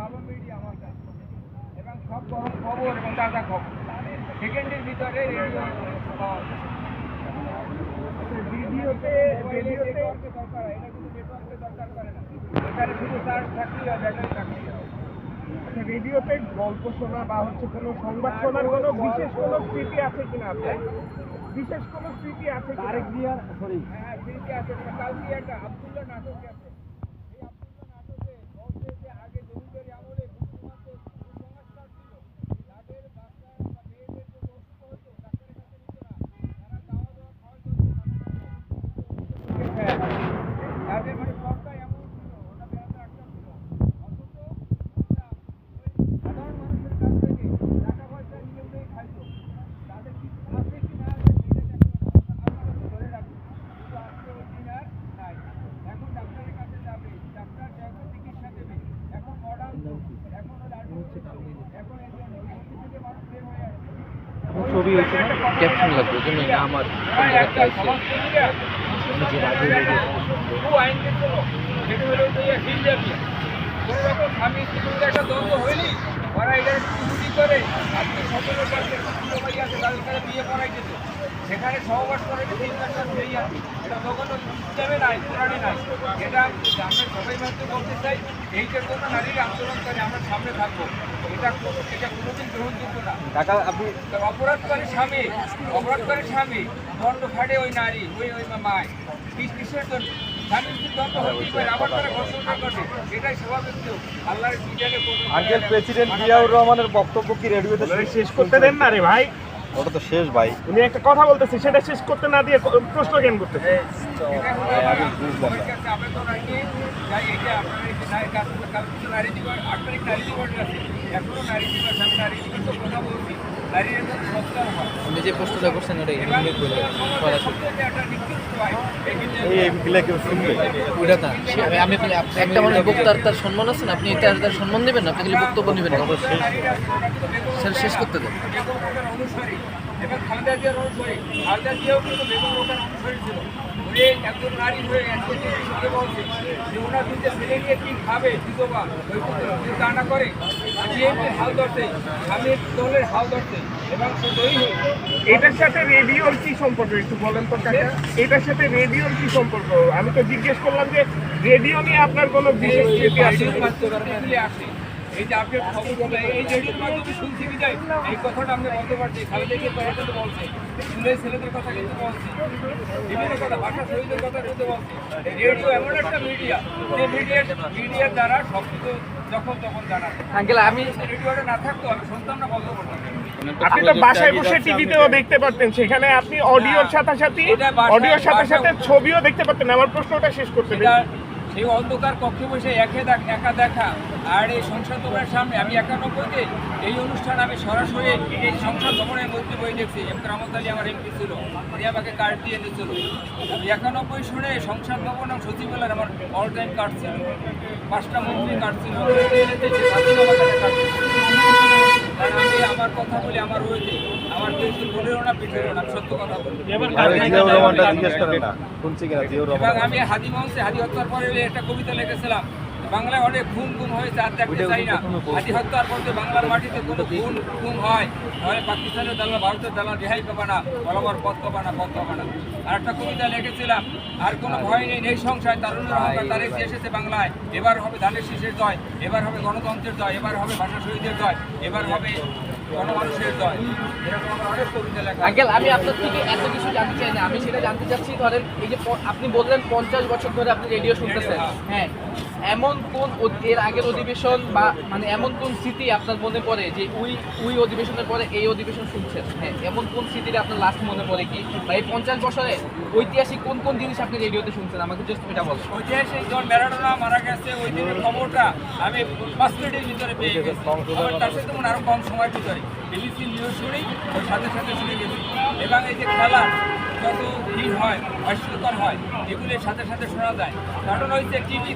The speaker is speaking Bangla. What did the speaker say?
ভালো মিডিয়া আমার কাছে, এবং সব গরম খবর এবং তাজা খবর সেকেন্ডের ভিতরে রেডিও পাওয়া যায়। রেডিওতে দরকার হয়, এটা কিন্তু নেটওয়ার্কের দরকার করে না, এখানে শুধু চার্জ থাকলেই হয়, ব্যাটারি থাকলেই হয়। রেডিওতে গল্প শোনা বা কোনো সংবাদ শোনার কোনো বিশেষ কোনো স্মৃতি আছে কিনা আপনার? বিশেষ কোনো স্মৃতি আছে কিনা? হ্যাঁ, স্মৃতি আছে। কালকে একটা আব্দুল্লাহ নাটক আছে, এই আব্দুল্লাহ নাটকে বলছে যে আগে জমিদারি আমলে মুসলমানদের কুসংস্কার ছিল, যাদের বাচ্চা বা মেয়েদের যদি অসুখ হতো ডাক্তারের কাছে নিত না, তারা খাওয়া দাওয়া খাওয়ার জন্য তাদের মানে সবটা এমন ছিল, ওটা বেড়াতে আটকা ছিল। অথচ ওরা ওই সাধারণ মানুষের কাছ থেকে টাকা পয়সা নিয়ে উঠেই খাইতো। তাদের কিছু আছে কি না আছে সেটা ধরে রাখবে, কিন্তু আজকে ওই দিন আর নাই। এখন ডাক্তারের কাছে যাবে, ডাক্তার যখন চিকিৎসা দেবে, এখন মডার্ন, এখন হলো এখন এই জন্য ওই থেকে মানুষ বের হয়ে আসছে। ছবি হয়েছে না ক্যাপশন লাগবে ওই জন্য নাম আর একটা সমাজ প্রক্রিয়া বহু আইন দিয়েছিল, সেটা হলো হিলজাবিয়া। কোনো রকম স্বামী স্ত্রীর একটা দ্বন্দ্ব হয়নি, ওরা এটা চুরি করে আজকে 17 বছরের ভাই আছে তাদের সাথে বিয়ে করাই যেত, সেখানে সহবাস করে 3 বছর সেই আছে। এটা কখনো ইসলামে নাই, কোরআনে নাই। এটা আমরা সবাই মাত্র বলতে চাই, এইটার জন্য নারীর আন্দোলন করে আমরা সামনে থাকবো। এটা কোনোদিন গ্রহণযোগ্য না। অপরাধকারী স্বামী দণ্ড ফাটে ওই নারী, ওই মায় কিসের জন্য? স্বামী স্ত্রীর দ্বন্দ্ব হতেই পারে, আবার তারা ঘর্ষণটা ঘটে, এটাই স্বাভাবিক। আল্লাহর বিধানে আঙ্কেল প্রেসিডেন্ট জিয়াউর রহমানের বক্তব্য কি রেডিওতে শেষ করতে দেন না রে ভাই, ওটা তো শেষ ভাই। উনি একটা কথা বলতেছে সেটা শেষ করতে না দিয়ে প্রশ্ন জ্ঞান করতেছে। আবেদন আইনি যাই, এটা আপনার নারী দিবস 8 তারিখ নারী দিবস আছে, এখনো নারী দিবস, আমি নারী দিবস তো কথা বলছি, নারীর একটা সত্তার হয়। আপনি যে প্রশ্নটা করছেন ওটাই একটা নিকৃষ্ট হয়, এইগুলা কেউ শুনবে ওইটা না আমি একটা মানুষ বক্তার তার সম্মান আছে না, আপনি তার সম্মান দেবেন না, আপনি খালি বক্তব্য নেবেন না, স্যার শেষ করতে দেন। বেগম রোকেয়ার অনুসারী এবং খালেদা জিয়ার অনুসারী, খালেদা জিয়াও কিন্তু বেগম রোকেয়ার অনুসারী ছিল। উনি একজন নারী হয়ে একজনকে বলছে যে ওনার দুটো ছেলে নিয়ে কি খাবে বিধবা, ওই তা না করে বিএনপির হাল ধরছে, স্বামীর দলের হাল ধরছে এবং সে জয়ী হয়েছে। এটার সাথে রেডিওর কি সম্পর্ক একটু বলেন তো কাকা? এটার সাথে রেডিওর কি সম্পর্ক? আমি তো জিজ্ঞেস করলাম যে রেডিও নিয়ে আপনার কোনো বিশেষ স্মৃতি আছে? আসে এই যে আপনি খবরগুলো এই রেডিওর মাধ্যমে শুনছি বিদায়, এই কথাটা আপনি বলতে পারছি, খালেদা জিয়ার কথা কিন্তু বলছে, স্কুলের ছেলেদের কথা কিন্তু বলছি, বিভিন্ন কথা, ভাষা শহীদের কথা কিন্তু বলছি। রেডিও এমন একটা মিডিয়া, যে মিডিয়ার দ্বারা সব কিছু যখন তখন জানা যায়। আঙ্কেল আমি রেডিওটা না থাকতো আমি শুনতাম না, বলতে পারতাম। আপনি তো বাসায় বসে টিভিতেও দেখতে পারতেন, সেখানে আপনি অডিওর সাথে সাথে ছবিও দেখতে পারতেন। আমার প্রশ্নটা শেষ করতে দেন। সেই অন্ধকার কক্ষে বসে একা দেখা আর এই সংসদ ভবনের সামনে আমি 91-তে এই অনুষ্ঠান আমি সরাসরি এই সংসদ ভবনের মধ্যে বই দেখছি। রামত আলী আমার এমপি ছিল, উনি আমাকে কার্ড দিয়ে দিয়েছিল। আমি 91 সনে সংসদ ভবন এবং সচিবালয়ের আমার অল টাইম কার্ড ছিল, 5টা মন্ত্রী কার্ড ছিল, আমি আমার কথা বলি, আমার রয়েছে আমার কিছু বলেও না পিঠেরও না, সত্য কথা বলি। এবং আমি হাদি মঞ্চে হাদি হত্যার পরে একটা কবিতা লিখেছিলাম, বাংলায় অনেক খুন গুম হয়েছে আর দেখতে চাই না। হাদি হত্যার পর বাংলার মাটিতে কোনো খুন গুম হয় তাহলে পাকিস্তানের দালাল, ভারতের দালাল রেহাই পাবা না, বরাবর পথ পাবা না। আর একটা কবিতা লিখেছিলাম, আর কোনো ভয় নেই, নেই সংশয়, তারুণ্যের অহংকার তার এসে এসেছে বাংলায়। এবার হবে ধানের শীষের জয়, এবার হবে গণতন্ত্রের জয়, এবার হবে ভাষা শহীদের জয়, এবার হবে গণমানুষের জয়। এরকম আমার অনেক কবিতা লেখা। আঙ্কেল আমি আপনার থেকে এত কিছু জানতে চাই না, আমি সেটা জানতে চাচ্ছি, ধরেন এই যে আপনি বললেন 50 বছর ধরে আপনি রেডিও শুনতেছেন, হ্যাঁ, এমন কোন এর আগের অধিবেশন বা মানে এমন কোন স্মৃতি আপনার মনে পড়ে যে ওই অধিবেশনের পরে এই অধিবেশন শুনছেন, হ্যাঁ, এমন কোন স্মৃতিটা আপনার লাস্ট মনে পড়ে কি, বা এই 50 বছরে ঐতিহাসিক কোন জিনিস আপনি রেডিওতে শুনছেন, আমাকে জাস্ট এটা বলেন। ঐতিহাসিক জন ম্যারাডোনা মারা গেছে, ওই দিনের খবরটা আমি 5 মিনিটের ভিতরে পেয়ে গেছি, তার সাথে মনে আরও কম সময়ের ভিতরে বিবিসি নিউজ শুনেই ওর সাথে শুনে গেছি। এবং এই যে খেলা যত ভিড় হয়, হাস্যকর হয়, এগুলির সাথে শোনা যায়। কারণ হচ্ছে টিভি